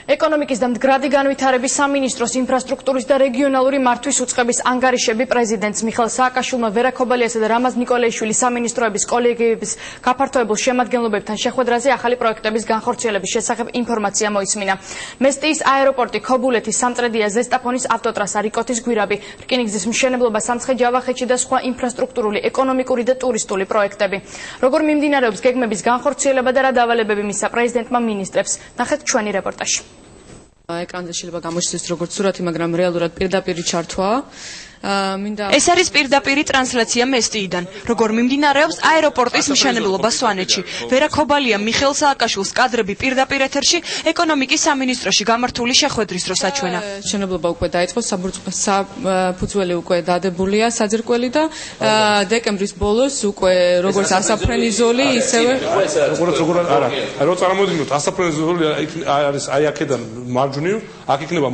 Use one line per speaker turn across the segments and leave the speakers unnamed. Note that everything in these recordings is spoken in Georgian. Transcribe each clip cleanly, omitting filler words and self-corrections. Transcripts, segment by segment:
ეკონომიკის და მდგრადი განვითარების სამინისტროს ინფრასტრუქტურის და რეგიონალური მართვის უწყების ანგარიშები პრეზიდენტს მიხეილ სააკაშვილმა, ვერა-ქობალიასა და რამაზ ნიკოლაიშვილის სამინისტროების კოლეგიების გაფართოებულ შემადგენლობებთან შეხვედრაზე ახალი პროექტების განხორციელების შესახებ ინფორმაცია მოისმინა. მესტიის აეროპორტი, ქობულეთის, სამტრედია, ზესტაფონის ავტოტრასა, რიკოთის გვირაბი, რკინიგზის მშენებლობა სამცხე-ჯავახეთში და სხვა ინფრასტრუქტურული, ეკონომიკური და ტურისტული პროექტები. როგორ მიმდინარეობს გეგმების განხორციელება და რა დავალებები მისცა პრეზიდენტმა მინისტრებს, ნახეთ ჩვენი რეპორტაჟი.
ეკრანზე შეიძლება გამოჩნდეს როგორც სურათი, მაგრამ რეალურად პირდაპირი ჩართვაა.
ეს არის პირდაპირი ტრანსლაცია მესტიიდან, როგორ მიმდინარეობს აეროპორტის მშენებლობა სვანეთში. ვერა-ქობალია მიხეილ სააკაშვილს კადრები პირდაპირ ეთერში ეკონომიკის სამინისტროში გამართული შეხვედრის დროს აჩვენა.
მშენებლობა უკვე დაიწყო, საფუძველი უკვე დადებულია საძირკველი და დეკემბრის ბოლოს უკვე როგორც ასაფრენი ზოლი, ისევე
რო წარმოვიდგინოთ, ასაფრენი ზოლი არის აი აქედან მარჯვნივ, აქ იქნება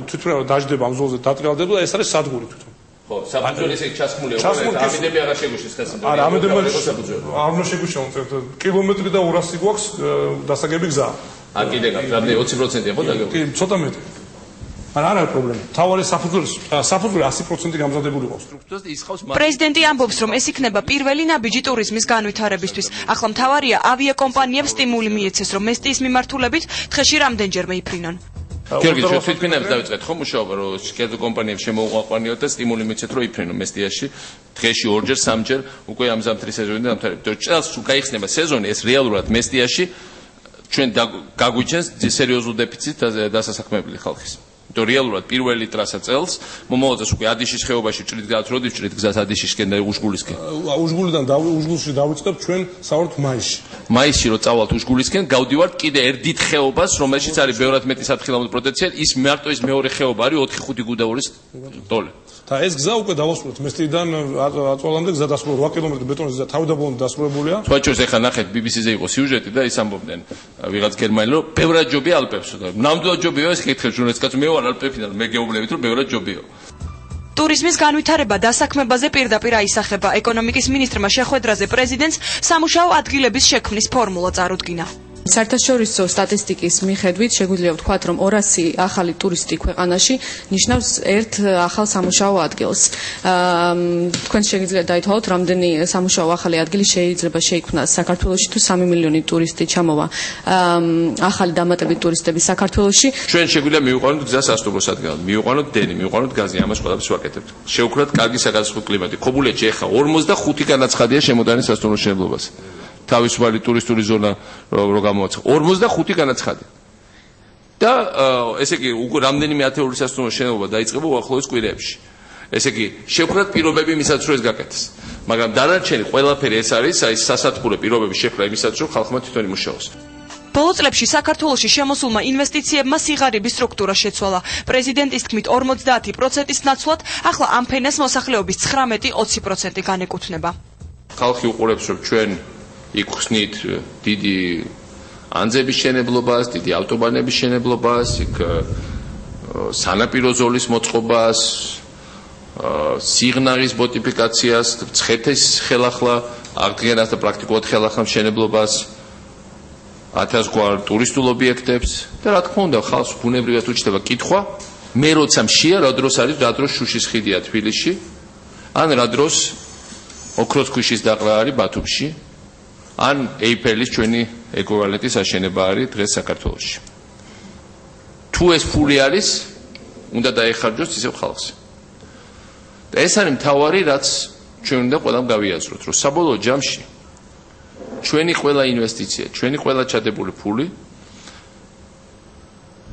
თვითონ დაждდება ამ ზოლზე დატრიალდება და ეს არის სადგური თვითონ.
ხო, საფუძველი ესე ჩასხმულია, ამიტომი არა შეგუშლის ხესიმ.
არა, ამიტომი არ უნდა შეგუშავნოთ. კილომეტრი და 200 გვაქვს დასაგები გზა.
კიდე რამდენი 20%-ია ხო დაგეღო?
კი, ცოტა მეტი. არა არის პრობლემა. თავარი საფუძველი 100% გამზადებული ყავს.
პრეზიდენტი ამბობს, რომ ეს იქნება პირველი ნაბიჯი ტურიზმის განვითარებისთვის. ახლა მთავარია ავიაკომპანიებს სტიმული მიეცეს, რომ მესტიის მიმართულებით დღეში რამდენჯერმე იფრინონ.
გიორგი, ჩვენ თვითმფრინავებს დავიწყეთ ხო მუშაობა, რომ კერძო კომპანიებს შემოუყვანიოთ და სტიმული მიცეთ, რომ იფრინონ მესტიაში დღეში 2-ჯერ, 3-ჯერ უკვე ამ ზამთრის სეზონიდან დამთავრებით. წელს თუ გაიხსნება სეზონი, ეს რეალურად მესტიაში ჩვენ გაგვიჩენს სერიოზულ დეფიციტს დასასაქმებელი ხალხის. იმიტომ რეალურად პირველი ტრასა წელს მომავალს უკვე ადიშის ხეობაში ჭრით როდის ჭრით გზას ადიშისკენ და უშგულისკენ.
უშგულში დავიწყებთ ჩვენ საერთოდ მაისში.
მაისში რო წავალთ უშგულისკენ, გავდივართ კიდე ერთ დიდ ხეობას, რომელშიც არის ბევრად მეტი სათხილამურო პოტენციალი, ის მარტო ის მეორე ხეობა არის 4-5 გუდაურის ტოლე.
და ეს გზა უკვე დავასრულეთ მესტიიდან აწვალამდე გზა დასრულებული 8 კილომეტრი ბეტონის გზა თავდაბოლომდე დასრულებულია.
თვაჩოს ეხა ნახეთ BBC-ზე იყო სიუჟეტი და ის ამბობდნენ ვიღაც გერმანელი რომ ბევრად ჯობია ალპებს და ნამდვილად ჯობია ეს კითხე ჟურნალისტკაც მე ვარ ალპებიდან მე გეუბნებით რომ ბევრად ჯობია.
ტურიზმის განვითარება დასაქმებაზე პირდაპირ აისახება. ეკონომიკის მინისტრმა შეხვედრაზე პრეზიდენტს სამუშაო ადგილების შექმნის ფორმულა წარუდგინა.
საერთაშორისო სტატისტიკის მიხედვით შეგვიძლია ვთქვათ, რომ 200 ახალი ტურისტი ქვეყანაში ნიშნავს ერთ ახალ სამუშაო ადგილს. თქვენ შეგიძლიათ დაითვალოთ, რამდენი სამუშაო ახალი ადგილი შეიძლება შეიქმნას საქართველოში თუ 3 მილიონი ტურისტი ჩამოვა. ახალი დამატებით ტურისტები საქართველოში.
ჩვენ შეგვიძლია მივიყვანოთ გზას სასტუმრო სადგომად, მივიყვანოთ დენი, მივიყვანოთ გაზი, ამას ყველაფერს ვაკეთებთ. შევქრათ კარგი საგაზაფხულო კლიმატი. ქობულეთში ეხა 45 განაცხადია შემოტანის სასტუმრო მშენებლობას. თავისუფალი ტურისტული ზონა რო გამოაცხადა 45 განაცხადი. და ესე იგი უკვე რამდენიმე ათეული სასტუმრო მშენებლობა დაიწყება უახლოეს კვირეებში. ესე იგი შევქრათ პირობები იმისაც რომ ეს გაკეთდეს. მაგრამ დანარჩენი ყველაფერი ეს არის აი სასათბურე პირობები შექმნა იმისაც რომ ხალხმა თვითონ იმუშაოს.
ბოლო წლებში საქართველოში შემოსულმა ინვესტიციებმა სიღარიბის სტრუქტურა შეცვალა. პრეზიდენტის თქმით 50%-ის ნაცვლად ახლა ამ ფენას მოსახლეობის 19-20% განეკუთვნება.
ხალხი უყურებს რომ ჩვენ იქხსნით დიდი ანძების შენებლობას, დიდი ავტობანების შენებლობას, იქ სანაპირო ზოლის მოწყობას, სიგნალის ბოტიფიკაციას, ცხეთის ხელახლა, აღდგენას და პრაქტიკულად ხელახლა მშენებლობას, 1000 გვარ ტურისტულ ობიექტებს და რა თქმა უნდა ხალხს ბუნებრივად უჩნდება კითხვა, მე როცა მშია, რა დროს არის, რა დროს შუშის ხიდია თბილისში, ან რა დროს ოქროს ქვიშის დაყრა არის ბათუმში. ან ეიფელის ჩვენი ეკვივალენტის აშენება არის დღეს საქართველოში. თუ ეს ფული არის, უნდა დაეხარჯოს ისევ ხალხს. და ეს არის მთავარი, რაც ჩვენ უნდა ყველამ გავიაზროთ, რომ საბოლოო ჯამში ჩვენი ყველა ინვესტიცია, ჩვენი ყველა ჩადებული ფული,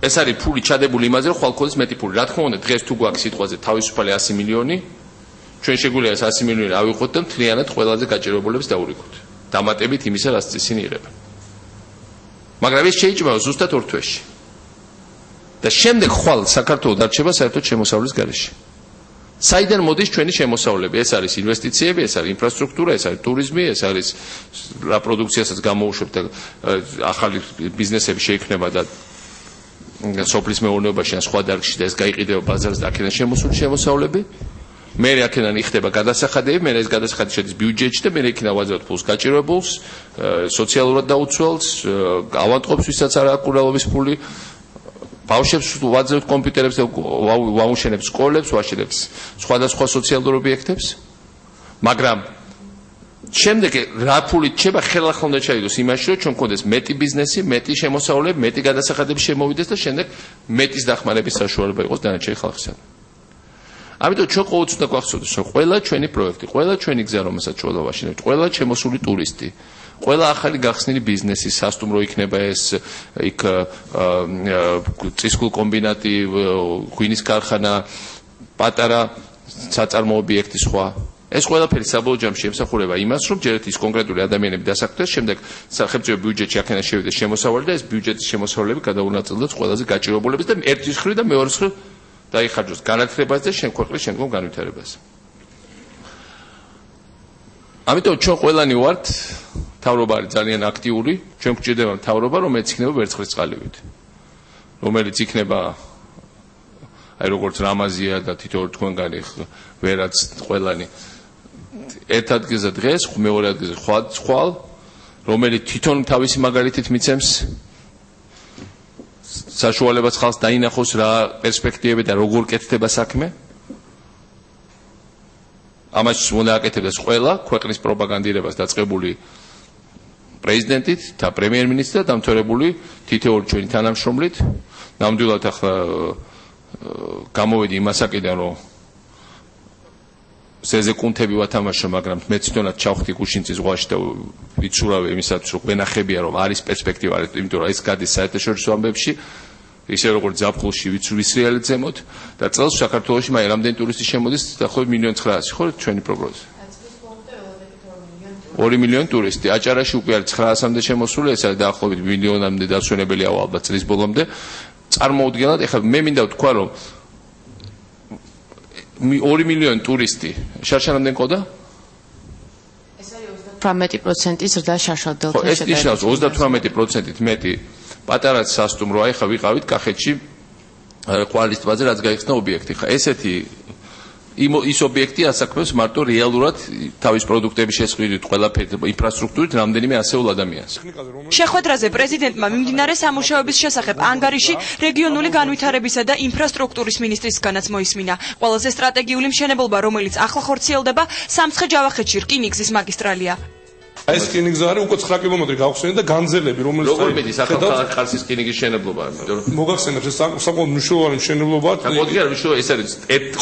ეს არის ფული ჩადებული იმაზე, რომ ხვალ-ხვალის მეტი ფული. რა თქმა უნდა, დღეს თუ გვაქვს სიტყვაზე თავისუფალი 100 მილიონი, ჩვენ შეგვიძლია 100 მილიონი ავიღოთ და მთლიანად ყველაზე გაჭირვებულებს დაურიგოთ. დამატებით იმისა, რაც ისინი იღებენ. მაგრამ ეს შეიძლება ზუსტად 2 თვეში. და შემდეგ ხვალ საქართველოს დარჩება საერთოდ შემოსავლის გარეშე. საიდან მოდის ჩვენი შემოსავლები? ეს არის ინვესტიციები, ეს არის ინფრასტრუქტურა, ეს არის ტურიზმი, ეს არის რა პროდუქციასაც გამოუშვებთ და ახალი ბიზნესები შეიქმნება და სოფლის მეურნეობაში ან სხვა დარგში და ეს გაიყიდება ბაზარზე და აქედან შემოსული შემოსავლები. მე აქედან იხდება გადასახადები, მე ეს გადასახადი შედის ბიუჯეტში და მე იქნა ვაზრობთ ფულს გაჭირვებულს, სოციალურად დაუცველს, ავანტყოფს, ვისაც არ აქვს კურალობის ფული ბავშვებს ვაძლევთ კომპიუტერებს და ვაუშენებს სკოლებს, ვაშენებს სხვადასხვა სოციალურ ობიექტებს, მაგრამ შემდეგ რა ფულით შეება ხელახლა უნდა ჩაიდოს იმაში, რომ ჩვენ გქონდეს მეტი ბიზნესი, მეტი შემოსავლები, მეტი გადასახადები შემოვიდეს და შემდეგ მეტის დახმარების საშუალება იყოს დანარჩენი ხალხისადმი. ამიტომ ჩვენ ყოველთვის უნდა გვახსოვდეს, რომ ყველა ჩვენი პროექტი, ყველა ჩვენი გზა, რომელსაც ჩვენ ვაშენებთ, ყველა შემოსული ტურისტი, ყველა ახალი გახსნილი ბიზნესი, სასტუმრო იქნება ეს, იქ წისქვილ კომბინატი, ღვინის ქარხანა, პატარა საწარმო ობიექტი სხვა. ეს ყველაფერი საბოლოო ჯამში ემსახურება იმას, რომ ჯერეთ ის კონკრეტული ადამიანები დასაქმდეს, შემდეგ სახელმწიფო ბიუჯეტში აქედან შევიდეს შემოსავალი და ეს ბიუჯეტის შემოსავლები გადაუნაწილდეს ყველაზე გაჭირებულებს და ერთის მხრივ და მეორის მხრივ დაიხარჯოს განათლებას და შენ ქვეყნის შემდგომ განვითარებას. ამიტომ ჩვენ ყველანი ვართ, მთავრობა არის ძალიან აქტიური, ჩვენ გვჭირდება მთავრობა, რომელიც იქნება ვერცხლისწყალივით. რომელიც იქნება აი როგორც რამაზია და თითოეულ თქვენგანი ვერაც ყველანი ერთ ადგილზე დღეს, მეორე ადგილზე ხვალ, რომელიც თვითონ თავისი მაგალითით მიცემს საშუალებას ხალხს დაინახოს რა პერსპექტივები და როგორ კეთდება საქმე. ამას უნდა აკეთებდეს ყველა ქვეყნის პროპაგანდირებას დაწყებული პრეზიდენტით და პრემიერ-მინისტრით და დამთავრებული თითოეული ჩვენი თანამშრომლით. ნამდვილად ახლა გამოვედი იმასაკიდან, რომ სეზეკუნთები ვათამაშო, მაგრამ მე თვითონაც ჩავხდი გუშინწის ზღვაში და ვიცურავე იმისათვის, რომ ვენახებია, რომ არის პერსპექტივა, იმიტომ რომ ეს გადის საერთაშორისო ამბებში, ისე როგორც ზაფხულში ვიცრიალეთ ზემოთ და წელს საქართველოში მაინც რამდენი ტურისტი შემოდის, დაახლოებით 1.900.000, ხო, ჩვენი პროგნოზი. 2 მილიონი ტურისტი. აჭარაში უკვე არის 900-მდე შემოსული, ეს არის დაახლოებით მილიონამდე დასვენებელია ალბათ წლის ბოლომდე. წარმოუდგენლად, ეხლა მე მინდა ვთქვა, რომ 2 მილიონი ტურისტი შარშანამდენ ყოდა?
ეს არის 18% ზრდა შარშალდელთან
შედარებით. ეს ნიშნავს 38%-ით მეტი პატარა სასტუმრო, აი ხა ვიყავით კახეთში ყვალის ტბაზე, რაც გაიხსნა ობიექტი. ხა ესეთი ის ობიექტი ასაქმებს მარტო რეალურად თავის პროდუქტების შესყიდვით, ყველაფერი ინფრასტრუქტურით რამდენიმე ასეულ ადამიანს.
შეხვედრაზე პრეზიდენტმა მიმდინარე სამუშაოების შესახებ ანგარიში რეგიონული განვითარებისა და ინფრასტრუქტურის მინისტრისგანაც მოისმინა. ყველაზე სტრატეგიული მშენებლობა, რომელიც ახლა ხორციელდება, სამცხე-ჯავახეთში რკინიგზის მაგისტრალია.
ეს რკინიგზა არის უკვე 9 კილომეტრი გავხსენეთ და განძელები, რომელიც
როგორ მედის ახალ ხარსის რკინიგზის მშენებლობა, იმიტომ რომ
მოგახსენებს ეს საკმაოდ მნიშვნელოვანი მშენებლობაა.
მოდი არ ვიშო, ეს არის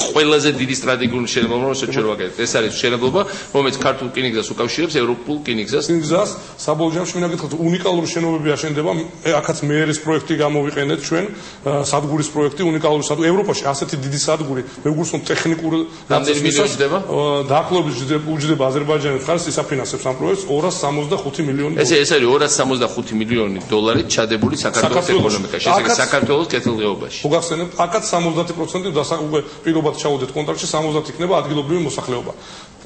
ყველაზე დიდი სტრატეგიული მშენებლობა, რომელსაც ჩვენ ვაკეთებთ. ეს არის მშენებლობა, რომელიც ქართულ რკინიგზას უკავშირებს ევროპულ რკინიგზას.
რკინიგზას საბოლოო ჯამში მინდა გითხრათ, უნიკალური შენობები აშენდება. აქაც მეერის პროექტი გამოვიყენეთ ჩვენ, სადგურის პროექტი, უნიკალური სადგური ევროპაში, ასეთი დიდი სადგური, მე ვგულს რომ ტექნიკური
რამდენი მილიონი ხდება?
დაახლოებით უჯდება აზერბაიჯანის ხარს ისაფინანსებს ამ პროექტს 265 მილიონი.
ეს არის 265 მილიონი დოლარი ჩადებული საქართველოს ეკონომიკაში, ესე იგი საქართველოს კეთილდღეობაში.
მოგახსენებთ, აქაც 70% უკვე პირობად ჩავოდეთ კონტრაქტში, 70 იქნება ადგილობრივი მოსახლეობა.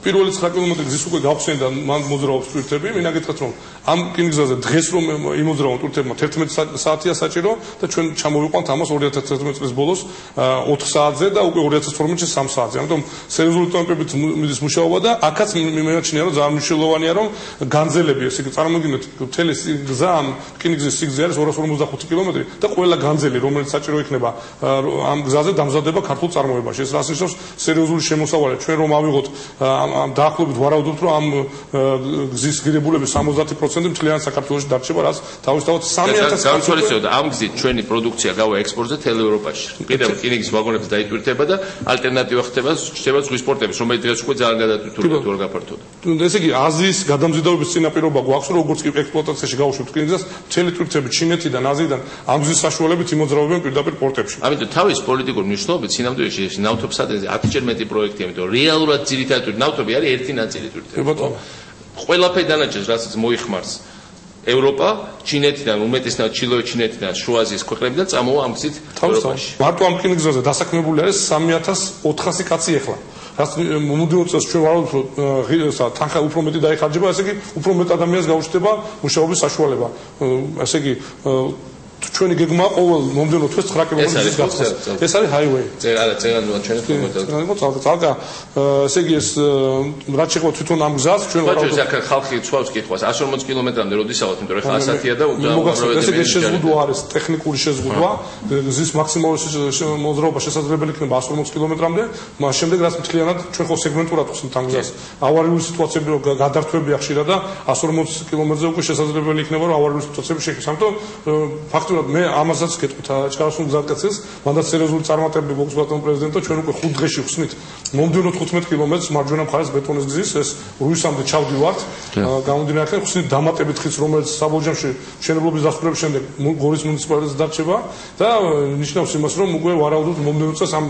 პირველი 9 კილომეტრი გზის უკვე გავხსენდა, მან მოძრაობს ტვირთები, მინდა გითხრათ, რომ ამ რკინიგზაზე დღეს რომ იმოძრავონ ტვირთებმა 11 საათია საჭირო და ჩვენ ჩამოვიყვანთ ამას 2011 წლის ბოლოს 4 საათზე და უკვე 2012-ში 3 საათზე. ამიტომ სერიოზული ტემპებით მიდის მუშაობა და აქაც მიმეჩნია, რომ ძალიან მნიშვნელოვანია, რომ განძელები, ესე იგი წარმოგიდგენთ, მთელი გზა ამ რკინიგზის სიგრძე არის 255 კილომეტრი და ყველა განძელი, რომელიც საჭირო იქნება ამ გზაზე დამზადდება ქართულ წარმოებაში. ეს რას ნიშნავს? სერიოზული შემოსავალი. ჩვენ რომ ავიღოთ ამ დაახლოებით ვარაუდობთ, რომ ამ გზის ღირებულების 70% მთლიან საქართველოში დარჩება, რაც თავისთავად 3000
განსხვავებაა და ამ გზით ჩვენი პროდუქცია გავა ექსპორტზე თელ ევროპაში. კიდევ რკინიგზის ვაგონებს დაიტვირთება და ალტერნატივა ხდება ზღვის პორტების, რომელიც დღეს უკვე ძალიან გადატვირთულია თუ არ გაფართოვდა.
ესე იგი აზიის გადამზიდვების წინაპირობა გვაქვს, როგორც კი ექსპლუატაციაში გავუშვებთ რკინიგზას, მთელი ტვირთები ჩინეთიდან, აზიიდან ამ გზის საშუალებით იმოძრავებენ პირდაპირ პორტებში.
ამიტომ თავის პოლიტიკურ მნიშვნელობით სინამდვილეში ეს ნავთობსადენზე 10-ჯერ მეტი პროექტია, ამიტომ რეალურად ძირითადად ნავთობი არის ერთი ნაწილი ტვირთები. ყველაფერი დანარჩენს, რასაც მოიხმარს ევროპა, ჩინეთიდან, უმეტესად ჩინეთიდან, შუა აზიის ქვეყნებიდან წამოვა ამ გზით ევროპაში.
მარტო ამ რკინიგზაზე დასაქმებული არის 3400 კაცი ახლა. რაც მომდევნო წელს ჩვენ ვარაუდობთ, რომ თანხა უფრო მეტი დაიხარჯება, ესე იგი უფრო მეტ ადამიანს გაუჩნდება მუშაობის საშუალება. ესე იგი ჩვენი გეგმა ყოველ მომდევნო თვეს 9 კილომეტრს გახსოვს. ეს არის highway.
წერანო ჩვენი პროგრამა.
წალკა, ესე იგი ეს რაც შეყვა თვითონ ამ გზას ჩვენ
ვარავთ. აქ ხალხი ცვავს კითხვას 140 კილომეტრამდე როდის ავთ, იმიტომ რომ ხა 100-ია და
ესე იგი შეზღუდვა არის ტექნიკური შეზღუდვა, გზის მაქსიმალური მოძრაობა შესაძლებელი იქნება 140 კილომეტრამდე, მას შემდეგ რაც მთლიანად ჩვენ ხო სეგმენტურად ხსნით ამ გზას. ავარიული სიტუაციები რო გადართვებია ხშირად და 140 კილომეტრზე უკვე შესაძლებელი იქნება რომ ავარიული სიტუაციები შექმნას. ამიტომ ფაქტურად მე ამასაც გეტყვით ჭარასულ გზატკეცილს, მანდაც სერიოზული წარმატებები გვაქვს ბატონ პრეზიდენტო, ჩვენ უკვე 5 დღეში ხსნით მომდევნო 15 კილომეტრს მარჯვენა მხარეს ბეტონის გზის, ეს რუისამდე ჩავდივართ. გამომდინარე აქ ხსნით დამატებით ხის, რომელიც საბოლოოში მშენებლობის დასრულების შემდეგ გორის მუნიციპალიტეტს დარჩება და ნიშნავს იმას, რომ უკვე ვარაუდობთ მომდევნო წელს ამ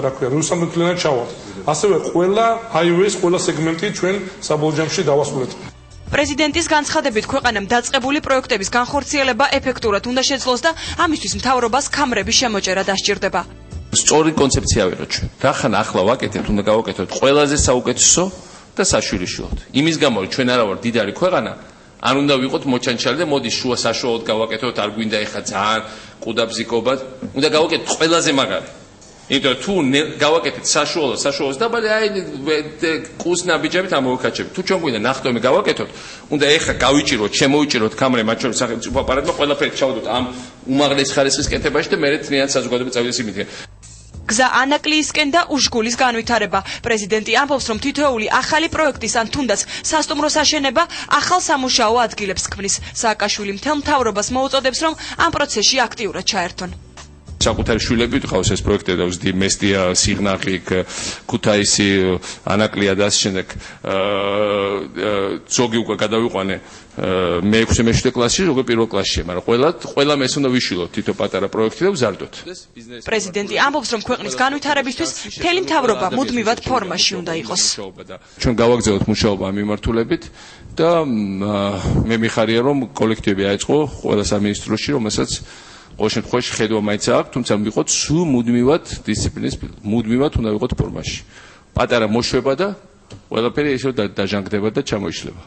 რა ქვია, რუისამდე მთლიანად ჩავართ. ასევე ყველა highways, ყველა სეგმენტი ჩვენ საბოლოოში დავასრულეთ.
პრეზიდენტის განცხადებით ქვეყანამ დაწყებული პროექტების განხორციელება ეფექტურად უნდა შეძლოს და ამისთვის მთავრობას ქამრების შემოჭერა დასჭირდება.
სწორი კონცეფცია ვერო ჩვენ. რახან ახლა ვაკეთებთ, უნდა გავაკეთოთ ყველაზე საუკეთესო და საშვილიშვილოდ. იმის გამო რომ ჩვენ არა ვარ დიდარი ქვეყანა, არ უნდა ვიყოთ მოჩანჩალი და მოდი შუა საშუალოდ გავაკეთოთ, არ გვინდა ეხა ძალიან ყუდაბზიკობად, უნდა გავაკეთოთ ყველაზე მაგარი. იმიტომ თუ გავაკეთეთ საშუალოს დაბალი, აი ყუს ნაბიჯებით ამოვიქაჩებით. თუ ჩვენ გვინდა ნახტომი გავაკეთოთ, უნდა ეხა გავიჭიროთ, შემოვიჭიროთ ქამრე, მათ შორის სახელმწიფო აპარატმა ყველაფერი ჩავდოთ ამ უმაღლეს ხარისხის კეთებაში და მერე თლიანად საზოგადოება წავიდეს იმითი.
გზა ანაკლიისკენ და უშგულის განვითარება. პრეზიდენტი ამბობს, რომ თითოეული ახალი პროექტის ან თუნდაც სასტუმროს აშენება ახალ სამუშაო ადგილებს ქმნის. სააკაშვილი მთელ მთავრობას მოუწოდებს, რომ ამ პროცესში აქტიურად ჩაერთონ.
საკუთარი შვილები ყავს ეს პროექტები და ვზდი მესტია, სიღნაღი, ქუთაისი, ანაკლია და ასე შემდეგ. ზოგი უკვე გადავიყვანე მე-6 მე-7 კლასში, ზოგი პირველ კლასში, მაგრამ ყველამ ეს უნდა ვიშვილოთ თითო პატარა პროექტი და ვზარდოთ.
პრეზიდენტი ამბობს, რომ ქვეყნის განვითარებისთვის მთელი მთავრობა მუდმივად ფორმაში უნდა იყოს.
ჩვენ გავაგზავნოთ მუშაობა ამ მიმართულებით და მე მიხარია, რომ კოლექტივები აეწყო ყველა სამინისტროში, რომელსაც ყოველ შემთხვევაში ხედვა მაინც აქვს, თუმცა ვიყოთ სულ მუდმივად დისციპლინის, მუდმივად უნდა ვიყოთ ფორმაში. პატარა მოშვება და ყველაფერი ისევ დაჟანგდება და ჩამოიშლება.